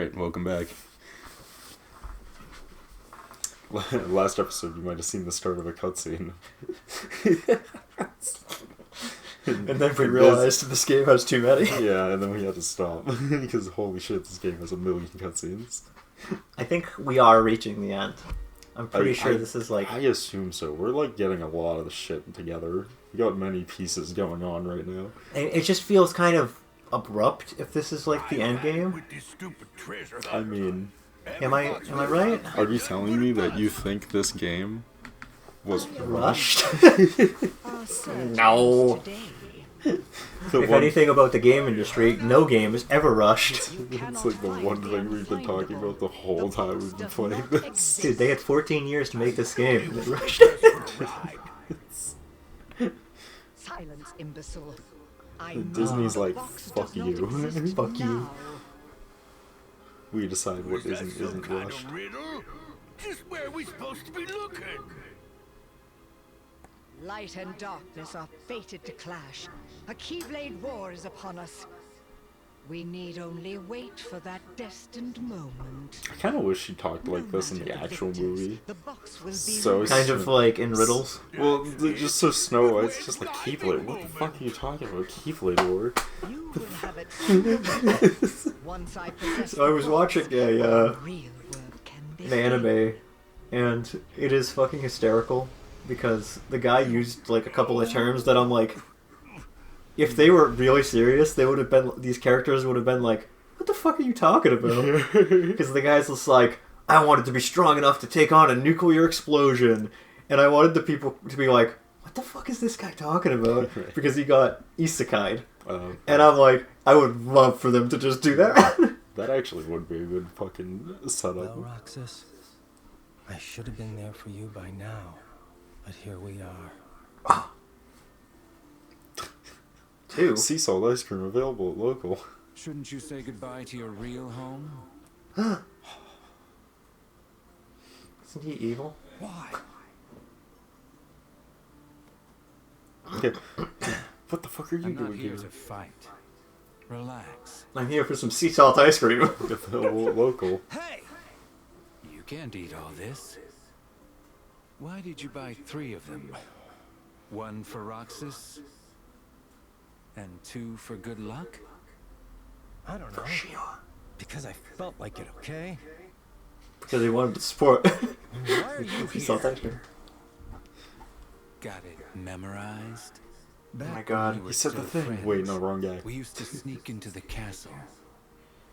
Alright, welcome back. Last episode, you might have seen the start of a cutscene. And then we realized this game has too many. Yeah, and then we had to stop. Because holy shit, this game has a million cutscenes. I think we are reaching the end. I'm pretty sure this is like... I assume so. We're like getting a lot of the shit together. We got many pieces going on right now. It just feels kind of abrupt if this is like the end game. I mean... Am I right? Are you telling me that you think this game was rushed? No. If anything about the game industry, no game is ever rushed. It's like the one thing we've been talking about the whole time we've been playing this. Dude, they had 14 years to make this game. They rushed it. Silence, imbecile. Disney's like, fuck you. Fuck you. We decide what isn't rushed. Just where are we supposed to be looking? Light and darkness are fated to clash. A Keyblade war is upon us. We need only wait for that destined moment. I kind of wish she talked like this in the actual movie. The box will be So Kind of like in riddles. Well, just so Snow White's just like Keyblade. What the fuck are you talking about? Keyblade war? You will have it. Once I possess So I was watching real work can be an anime, and it is fucking hysterical because the guy used like a couple of terms that I'm like, if they were really serious, they would have been, these characters would have been like, what the fuck are you talking about? Because the guy's just like, I wanted to be strong enough to take on a nuclear explosion, and I wanted the people to be like, what the fuck is this guy talking about? Because he got isekai'd. And I'm like, I would love for them to just do that. That actually would be a good fucking setup. Well, Roxas, I should have been there for you by now, but here we are. Two. Sea salt ice cream available at local. Shouldn't you say goodbye to your real home? Isn't he evil? Why? Okay. What the fuck are you I'm not doing here here? to fight. Relax. I'm here for some sea salt ice cream. Available at local. Hey! You can't eat all this. Why did you buy 3 of them? 1 for Roxas, and 2 for good luck? I don't know. Because I felt like it, okay? Because he wanted to support. Why are you Sea salt here? ice cream. Got it memorized? Oh my god. We were He said the still thing. friends. Wait, no, wrong guy. We used to sneak into the castle.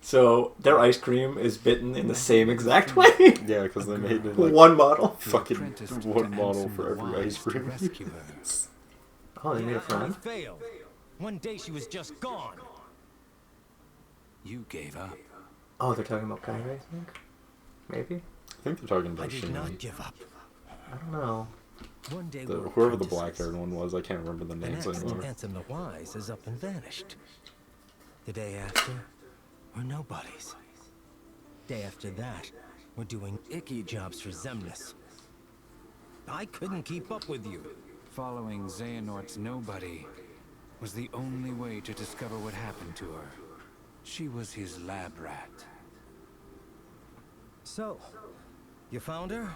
So, their ice cream is bitten in the same exact way. Yeah, because they made it like One model. fucking Apprenticed to one model Anson for the every Wise ice to cream. rescue her. Oh, they made a I friend. failed. One day she was just gone. You gave up. Oh, they're talking about Kyrie, I think? Maybe? I think they're talking I about did not Shinji. give up. I don't know. One day we were Whoever the apprentices. black-haired one was, I can't remember the And names anymore. Anson the Wise is up and vanished. The day after, we're nobodies. Day after that, we're doing icky jobs for Zemnis. I couldn't keep up with you. Following Xehanort's nobody was the only way to discover what happened to her. She was his lab rat. So, you found her?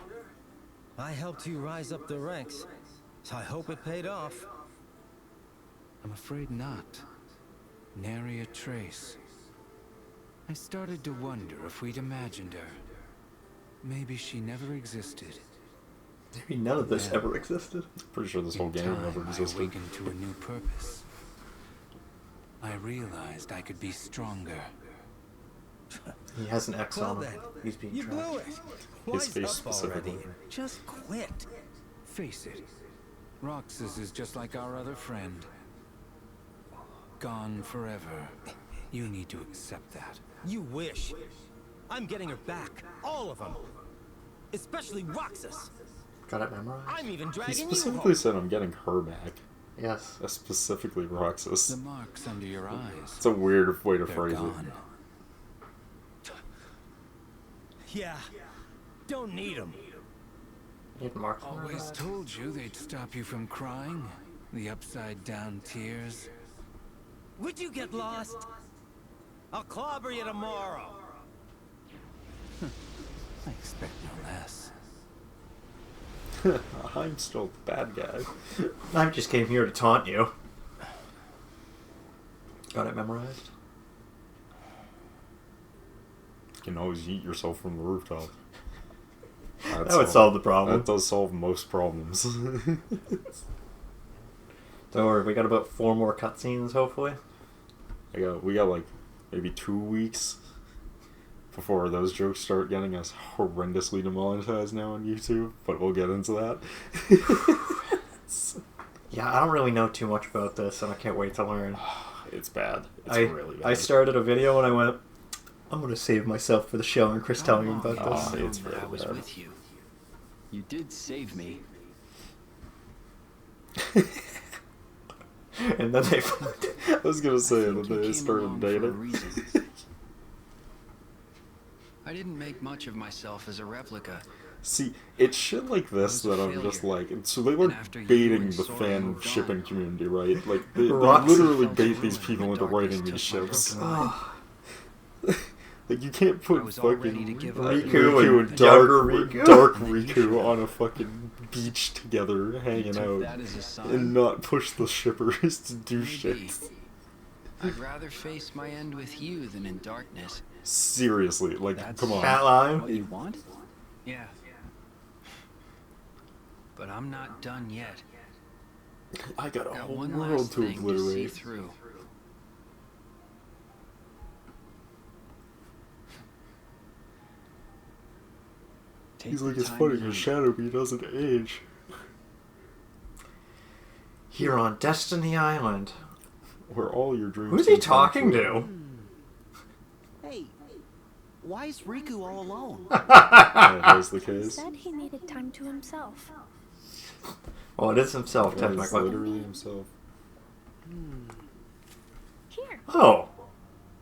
I helped you rise up the ranks, so I hope it paid off. I'm afraid not. Nary a trace. I started to wonder if we'd imagined her. Maybe she never existed. Maybe none of this ever existed. Pretty sure this whole In game time, never I existed. awakened to a new purpose. I realized I could be stronger. He has an X Well on then, him. He's being you tracked. blew it. His Wise face up specifically. already. Just quit. Face it, Roxas is just like our other friend. Gone forever. You need to accept that. You wish. I'm getting her back. All of them. Especially Roxas. Got it memorized? I'm even He dragging you specifically home. said I'm getting her back. Yes. That's specifically Roxas. The marks under your eyes. It's a weird way to They're phrase gone. Yeah. Don't need them. Need marks on Always that? told you they'd stop you from crying. The upside down tears. Would you get lost? I'll clobber you tomorrow. I expect no less. I'm still the bad guy. I just came here to taunt you. Got it memorized? You can always eat yourself from the rooftop. That would solve the problem. That does solve most problems. Don't worry, we got about 4 more cutscenes, hopefully. We got like maybe 2 weeks before those jokes start getting us horrendously demonetized now on YouTube, but we'll get into that. Yeah, I don't really know too much about this, and I can't wait to learn. It's bad. It's really bad. I started a video and I went, I'm going to save myself for the show, and Chris telling me about this. It's really I was bad. with you. You did save me. And then they... I was gonna say I think that you they came started along for a dating. reason. I didn't make much of myself as a replica. See, it's shit like this I was that a I'm just failure. like... So they were And after you baiting and the Sora fan moved shipping on, community, right? Like, they Roxy literally felt bait ruined these when people the into darkness writing these took my ships. broken mind. Like, you can't put I was all ready fucking to give up. Riku and and dark younger Riku. dark And then you Riku showed up. on a fucking beach together, hanging Took out, that as a sign. and not push the shippers to do Maybe. shit. I'd rather face my end with you than in darkness. Seriously, like, That's- come on. Fat line. What you want? Yeah. But I'm not done yet. I got a Got whole one world last to thing to see obliterate. through. Take He's the like, it's time funny you because need. Shadowbee doesn't age. Here on Destiny Island. Where all your dreams Who's he can come talking true. to? Hey, why is Riku all alone? That is the He case. said he needed time to himself. Well, it is himself, That is technically. literally himself. Here. Oh.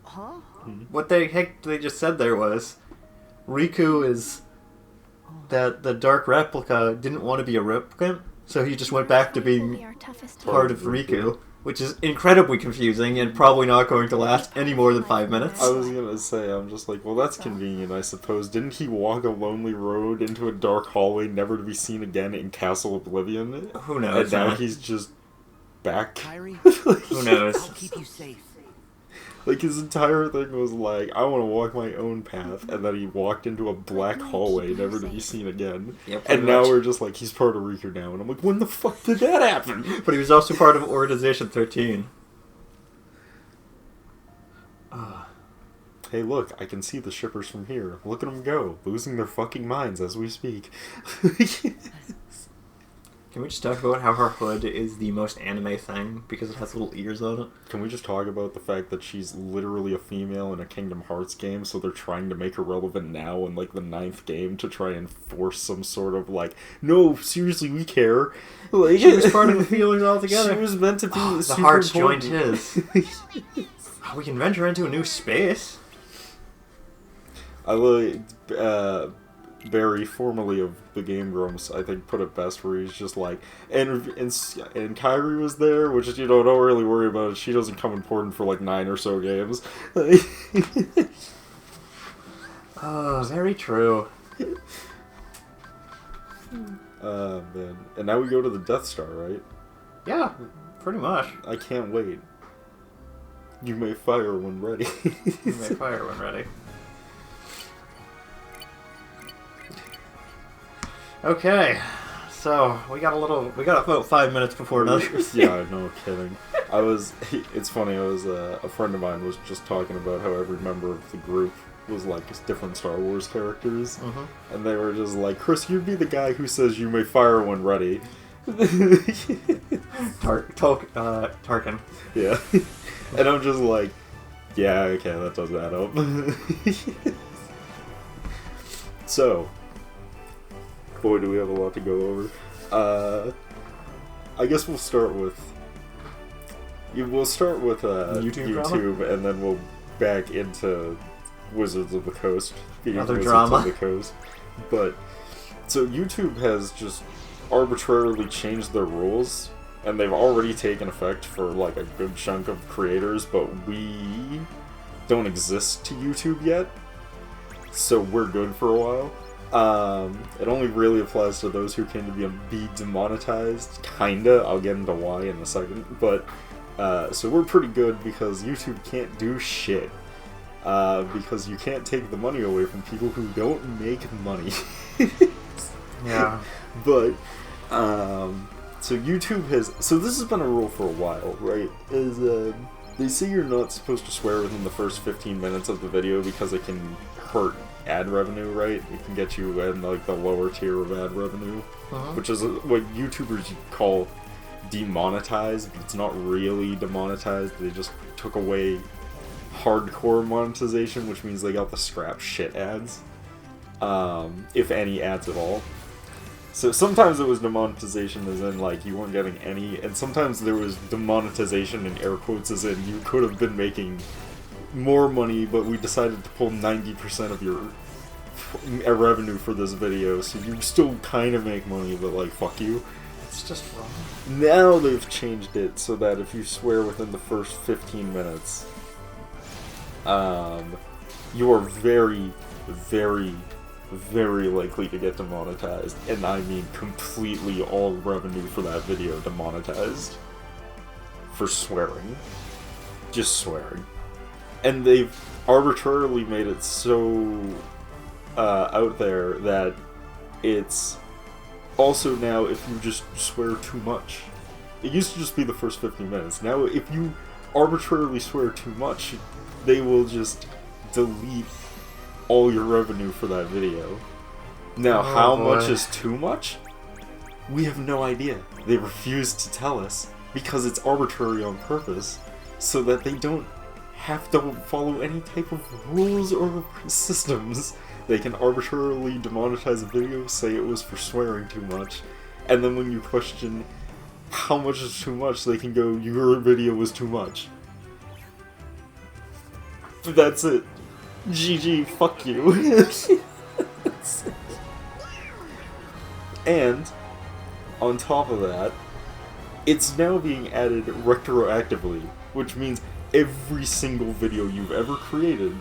Huh? What the heck they just said there was, Riku is... That the Dark Replica didn't want to be a replicant, so he just went back to Will be being our toughest part of Riku, which is incredibly confusing and probably not going to last any more than 5 minutes. I was gonna say, I'm just like, well, that's convenient, I suppose. Didn't he walk a lonely road into a dark hallway, never to be seen again in Castle Oblivion? Who knows? And now man? he's just back. Kyrie, Who knows? I'll keep you safe. Like, his entire thing was like, I want to walk my own path, and then he walked into a black hallway, never to be seen again. Yeah, pretty And now much. we're just like, he's part of Riku now, and I'm like, when the fuck did that happen? But he was also part of Organization 13. Hey, look, I can see the shippers from here. Look at them go, losing their fucking minds as we speak. Can we just talk about how her hood is the most anime thing because it has little ears on it? Can we just talk about the fact that she's literally a female in a Kingdom Hearts game, so they're trying to make her relevant now in, like, the 9th game to try and force some sort of, like, no, seriously, we care. Like, She was part of the feelings altogether. She was meant to be The super heart's joint important. is. We can venture into a new space. I like, Barry, formerly of the Game Grumps, I think put it best where he's just like, and Kyrie was there, which is, you know, don't really worry about it. She doesn't come important for like 9 or so games. Oh, very true. Man. And now we go to the Death Star, right? Yeah, pretty much. I can't wait. You may fire when ready. You may fire when ready. Okay, so we got about 5 minutes before another. Yeah, no kidding. It's funny, a friend of mine was just talking about how every member of the group was like different Star Wars characters. Mm-hmm. And they were just like, Chris, you'd be the guy who says you may fire when ready. Tarkin. Yeah. And I'm just like, yeah, okay, that does add up. So, boy, do we have a lot to go over. I guess we'll start with YouTube drama? and then we'll back into Wizards of the Coast. being Another Wizards drama. of the Coast. But, so YouTube has just arbitrarily changed their rules, and they've already taken effect for like a good chunk of creators, but we don't exist to YouTube yet, so we're good for a while. It only really applies to those who can be demonetized, kinda. I'll get into why in a second, but so we're pretty good because YouTube can't do shit. Because you can't take the money away from people who don't make money. Yeah. But, so YouTube has, so this has been a rule for a while, right? They say you're not supposed to swear within the first 15 minutes of the video because it can hurt ad revenue, right? It can get you in, like, the lower tier of ad revenue, which is what YouTubers call demonetized, but it's not really demonetized. They just took away hardcore monetization, which means they got the scrap shit ads, if any ads at all. So sometimes it was demonetization as in, like, you weren't getting any, and sometimes there was demonetization in air quotes as in you could have been making more money, but we decided to pull 90% of your revenue for this video, so you still kind of make money, but, like, fuck you. It's just wrong. Now they've changed it so that if you swear within the first 15 minutes, you are very, very, very likely to get demonetized, and I mean completely all revenue for that video demonetized for swearing. Just swearing. And they've arbitrarily made it so out there that it's also now if you just swear too much. It used to just be the first 15 minutes. Now if you arbitrarily swear too much, they will just delete all your revenue for that video. Now, how much is too much? We have no idea. They refuse to tell us because it's arbitrary on purpose, so that they don't have to follow any type of rules or systems. They can arbitrarily demonetize a video, say it was for swearing too much, and then when you question how much is too much, they can go, your video was too much. That's it. GG, fuck you. And, on top of that, it's now being added retroactively, which means every single video you've ever created,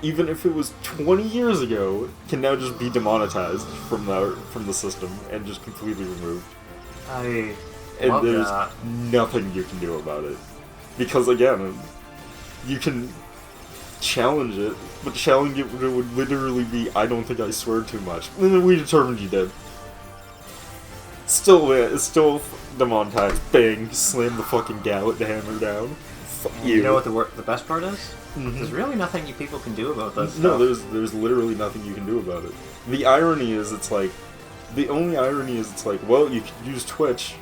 even if it was 20 years ago, can now just be demonetized from the system and just completely removed. I And love there's that. nothing you can do about it. Because, again, you can challenge it, but challenge it would literally be, I don't think I swear too much. And then we determined you did. Still, it's still demonetized. Bang, slam the fucking hammer down. Fuck you. You know what the best part is? There's really nothing you people can do about this No, stuff. there's literally nothing you can do about it. The irony is, the only irony is, it's like, well, you could use Twitch,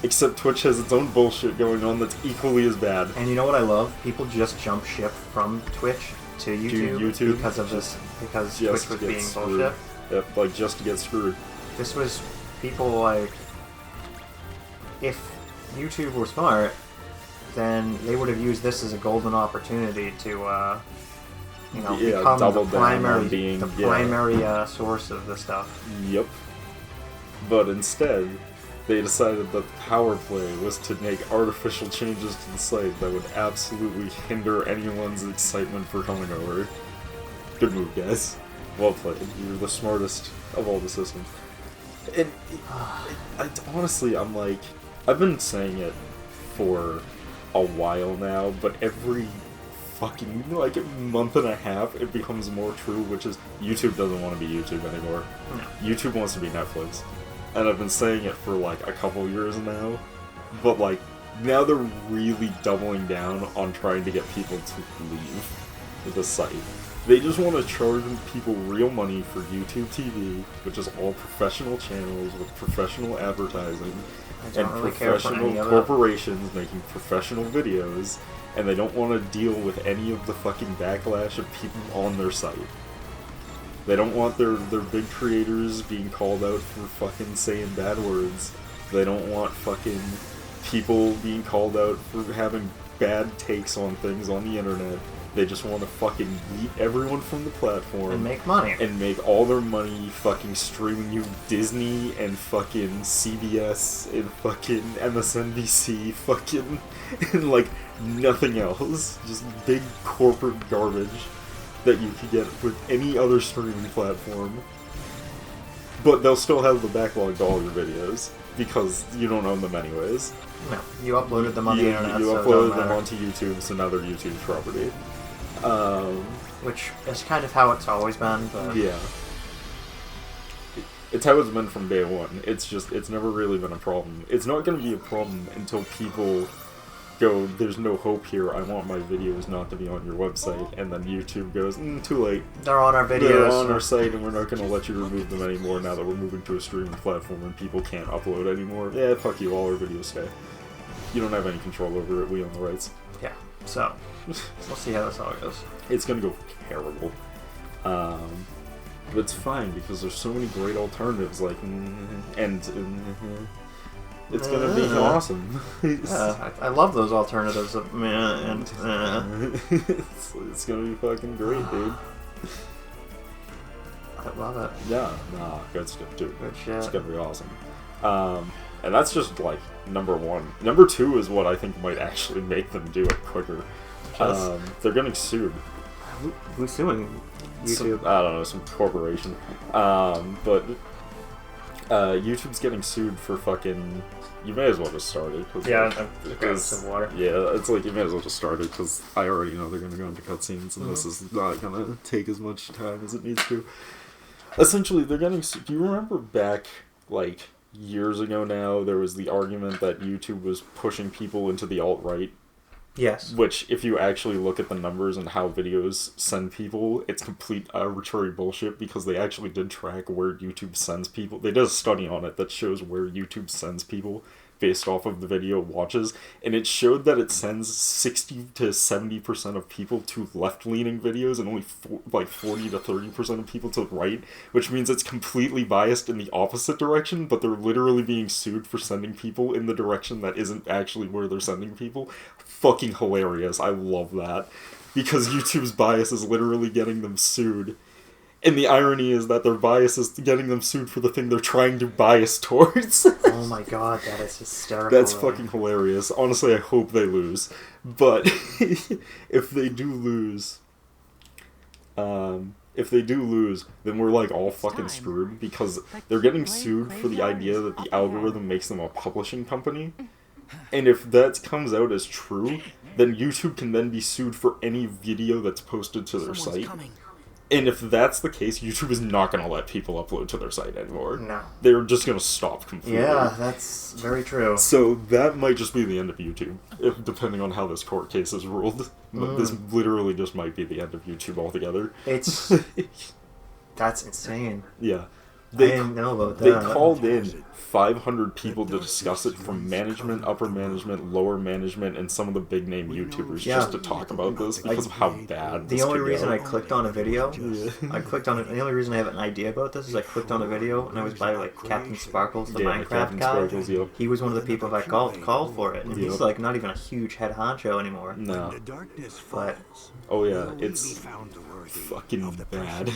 except Twitch has its own bullshit going on that's equally as bad. And you know what I love? People just jump ship from Twitch to YouTube, because of this, because Just Twitch was to get being screwed. bullshit. Yep, like, just to get screwed. This was people like, if YouTube were smart, then they would have used this as a golden opportunity to, become double the down primary, on being, the primary source of the stuff. Yep. But instead, they decided that the power play was to make artificial changes to the site that would absolutely hinder anyone's excitement for coming over. Good move, guys. Well played. You're the smartest of all the systems. And honestly, I'm like, I've been saying it for a while now, but every fucking, like, month and a half, it becomes more true, which is YouTube doesn't want to be YouTube anymore. No. YouTube wants to be Netflix. And I've been saying it for, like, a couple years now, but, like, now they're really doubling down on trying to get people to leave the site. They just want to charge people real money for YouTube TV, which is all professional channels with professional advertising, I don't and really care for professional any of it. corporations making professional videos, and they don't want to deal with any of the fucking backlash of people on their site. They don't want their big creators being called out for fucking saying bad words. They don't want fucking people being called out for having bad takes on things on the internet. They just want to fucking beat everyone from the platform. And make money. And make all their money fucking streaming you Disney and fucking CBS and fucking MSNBC fucking and like nothing else. Just big corporate garbage that you could get with any other streaming platform. but they'll still have the backlog to all your videos because you don't own them anyways. No, you uploaded them on the internet. You so it uploaded don't them matter. onto YouTube, so now they're YouTube property. Which is kind of how it's always been. But Yeah. It's how it's been from day one. It's never really been a problem. It's not going to be a problem until people go, there's no hope here, I want my videos not to be on your website, and then YouTube goes, too late. they're on our videos. They're on our site, and we're not going to let you remove them anymore now that we're moving to a streaming platform and people can't upload anymore. Yeah, fuck you, all our videos stay. You don't have any control over it, we own the rights. Yeah, so we'll see how this all goes. It's going to go terrible. But it's fine, because there's so many great alternatives, like, it's gonna be awesome. Yeah, I love those alternatives of meh and it's gonna be fucking great, dude. I love it. Yeah, good stuff, dude. Good shit. It's gonna be awesome. And that's just like number one. Number two is what I think might actually make them do it quicker. They're getting sued. Who's suing YouTube? I don't know, some corporation. But YouTube's getting sued for fucking. You may as well just start it. Yeah, I'm grabbing some water. Yeah, it's like you may as well just start it because I already know they're gonna go into cutscenes, and this is not gonna take as much time as it needs to. Essentially, they're getting. Do you remember back like years ago now? There was the argument that YouTube was pushing people into the alt-right. Yes. Which, if you actually look at the numbers and how videos send people, it's complete arbitrary bullshit because they actually did track where YouTube sends people. They did a study on it that shows where YouTube sends people based off of the video watches, and it showed that it sends 60 to 70% of people to left-leaning videos and only 40 to 30% of people to the right, which means it's completely biased in the opposite direction, but they're literally being sued for sending people in the direction that isn't actually where they're sending people. Fucking hilarious. I love that. Because YouTube's bias is literally getting them sued. And the irony is that their bias is getting them sued for the thing they're trying to bias towards. Oh my god, that is hysterical. That's fucking hilarious. Honestly, I hope they lose. But if they do lose, then we're like all fucking screwed because they're getting sued for the idea that the algorithm makes them a publishing company. And if that comes out as true, then YouTube can then be sued for any video that's posted to their site. And if that's the case, YouTube is not going to let people upload to their site anymore. No. They're just going to stop completely. Yeah, that's very true. So that might just be the end of YouTube, depending on how this court case is ruled. This literally just might be the end of YouTube altogether. It's... That's insane. Yeah. I didn't know about that. They called in 500 people to discuss it from management, upper management, lower management, and some of the big name YouTubers just to talk about this because of how bad this The only could reason go. I clicked on a video, the only reason I have an idea about this is I clicked on a video and I was by like Captain Sparkles, the Minecraft Captain guy. Sparkles, yep. He was one of the people that called for it, and he's like not even a huge head honcho anymore. No. But Oh yeah, it's fucking bad.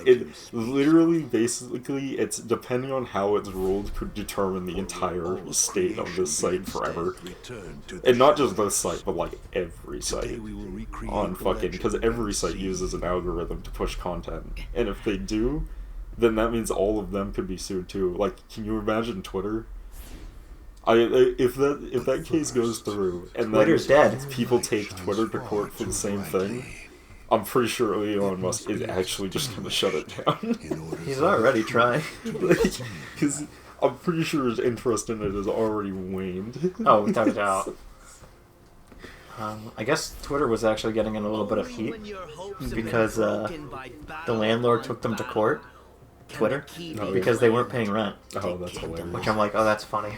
It literally, basically, it's depending on how it's ruled could determine the entire state of this site forever. And not just this site, but like every site on fucking, because every site uses an algorithm to push content. And if they do, then that means all of them could be sued too. Like, can you imagine Twitter? If that case goes through and Twitter's then dead. people take Twitter to court for the same thing, I'm pretty sure Elon Musk is actually just going to shut it down. he's already trying. Because I'm pretty sure his interest in it has already waned. Oh, without a doubt. I guess Twitter was actually getting in a little bit of heat because the landlord took them to court, Twitter, because they weren't paying rent. Oh, that's hilarious. Which I'm like, oh, that's funny.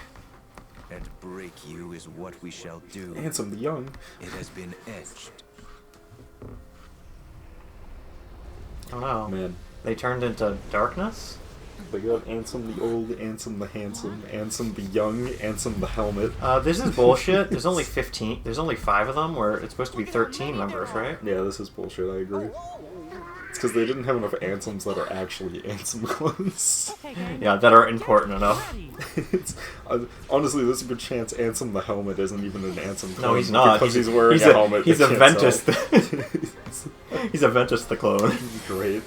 And break you is what we shall do. Handsome the Young. It has been etched. Oh no. Man. They turned into darkness? They got Ansem the Old, Ansem the Handsome, Ansem the Young, Ansem the Helmet. This is bullshit. There's only 15. There's only 5 of them, where it's supposed to be 13 members, right? Yeah, this is bullshit, I agree. It's because they didn't have enough Ansems that are actually Ansem clones. Yeah, that are important enough. Honestly, there's a good chance Ansem the Helmet isn't even an Ansem clone. No, he's not. Because he's wearing a helmet. He's a that can't Ventus. sell. He's a Ventus the clone. Great.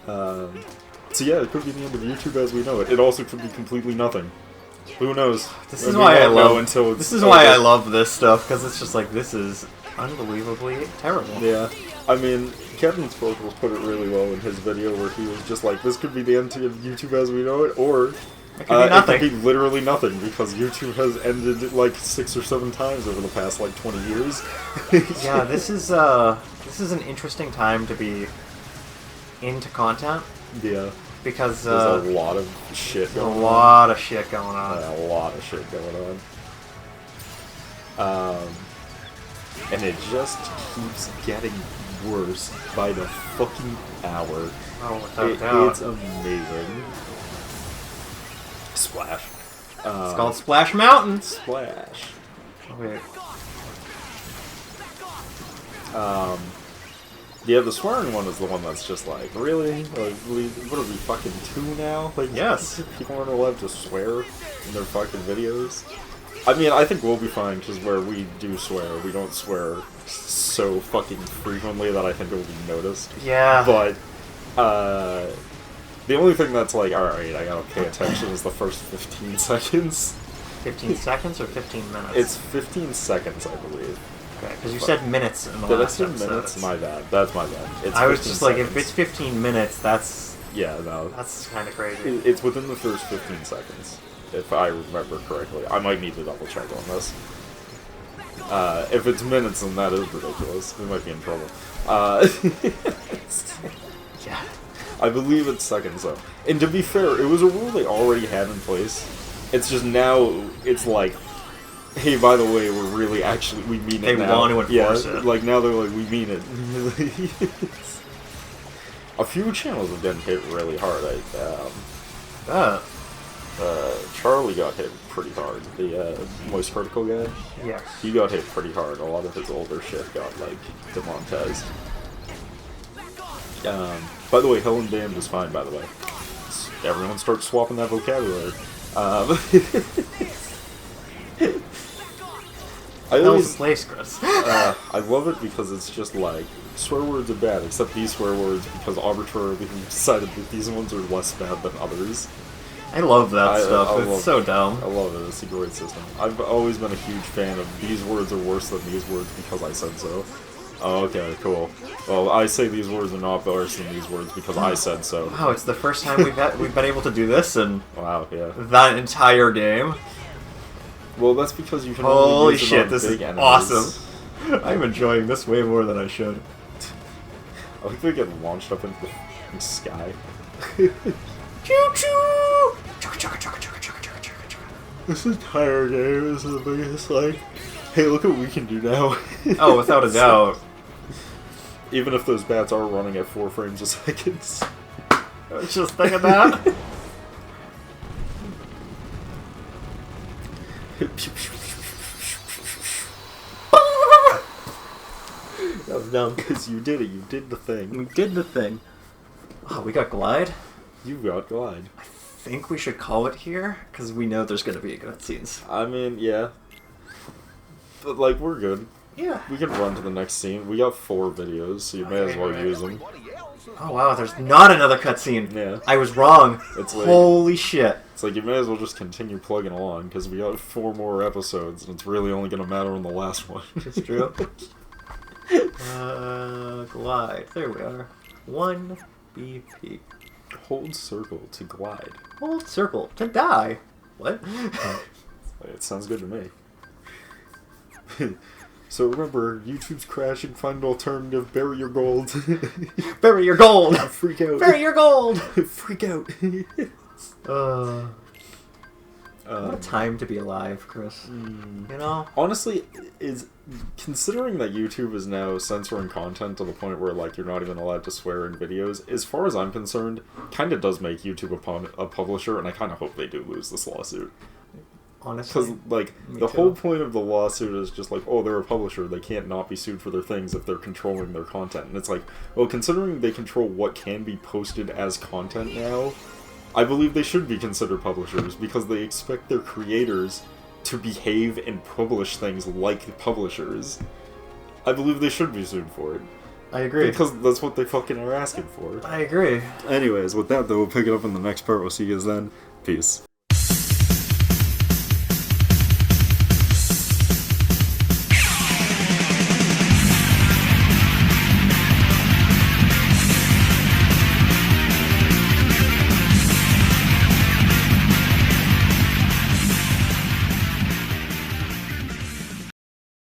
So yeah, it could be the end of YouTube as we know it. It also could be completely nothing. Who knows? This is why I love. Until This is why I love this stuff, because it's just like, this is unbelievably terrible. Yeah, I mean, Captain Sparkles put it really well in his video where he was just like, this could be the end of YouTube as we know it, or it could be nothing. It could be literally nothing, because YouTube has ended like 6 or 7 times over the past like 20 years. Yeah, this is an interesting time to be into content. Yeah. Because there's a lot of shit going on. A lot of shit going on. A lot of shit going on. And it just keeps getting worse by the fucking hour. Oh, without doubt. It's amazing. Splash. It's called Splash Mountain. Splash. Okay. Yeah, the swearing one is the one that's just like, really? Like, what are we, fucking 2 now? Like, yes. People aren't allowed to swear in their fucking videos. I mean, I think we'll be fine, because where we do swear, we don't swear so fucking frequently that I think it will be noticed. Yeah. But, the only thing that's like, alright, I gotta pay attention is the first 15 seconds. 15 seconds or 15 minutes? It's 15 seconds, I believe. Okay, because you said minutes in the last episode. Did I say minutes? My bad. That's my bad. It's I was just like, seconds. if it's 15 minutes, that's... Yeah, no. That's kind of crazy. It's within the first 15 seconds, if I remember correctly. I might need to double check on this. If it's minutes, then that is ridiculous. We might be in trouble. Yeah. I believe it's seconds, though. And to be fair, it was a rule they already had in place. It's just now, it's like, hey, by the way, we're really we mean it now. They want to enforce it. Like, now they're like, we mean it. A few channels have been hit really hard. Charlie got hit pretty hard. The Moist Critical guy? Yeah. He got hit pretty hard. A lot of his older shit got, like, demonetized. By the way, Hell and Damned is fine, by the way. Everyone starts swapping that vocabulary. I love it because it's just like, swear words are bad, except these swear words because arbitrarily we decided that these ones are less bad than others. I love that stuff. It's so dumb. I love it. It's a great system. I've always been a huge fan of these words are worse than these words because I said so. Oh, okay, cool. Well, I say these words are not worse than these words because I said so. Wow, it's the first time we've been able to do this in that entire game. Well, that's because you can Holy only use shit, it on this big is enemies. awesome. I'm enjoying this way more than I should. I think they get launched up into the sky. Choo-choo! This entire game is the biggest, like, hey, look what we can do now. Oh, without a doubt. Even if those bats are running at 4 frames a second. I was just thinking that. That was dumb. Because you did it. You did the thing. We did the thing. Oh, we got Glide? You got Glide. I think we should call it here, because we know there's going to be cutscenes. I mean, yeah. But, like, we're good. Yeah. We can run to the next scene. We got 4 videos, so you may as well use them. Oh, wow, there's not another cutscene. Yeah. I was wrong. It's like, holy shit. It's like, you may as well just continue plugging along, because we got 4 more episodes, and it's really only going to matter on the last one. It's true. Glide. There we are. 1 BP. Hold circle to glide. Hold circle to die. What? It sounds good to me. So remember, YouTube's crashing, find an alternative, bury your gold. Bury your gold! Freak out. Bury your gold! Freak out. What a time to be alive, Chris. You know? Honestly, considering that YouTube is now censoring content to the point where, like, you're not even allowed to swear in videos, as far as I'm concerned, kind of does make YouTube a publisher, and I kind of hope they do lose this lawsuit. Honestly. Because, like, the whole point of the lawsuit is just like, oh, they're a publisher, they can't not be sued for their things if they're controlling their content. And it's like, well, considering they control what can be posted as content now, I believe they should be considered publishers, because they expect their creators to behave and publish things like publishers. I believe they should be sued for it. I agree. Because that's what they fucking are asking for. I agree. Anyways, with that though, we'll pick it up in the next part. We'll see you guys then. Peace.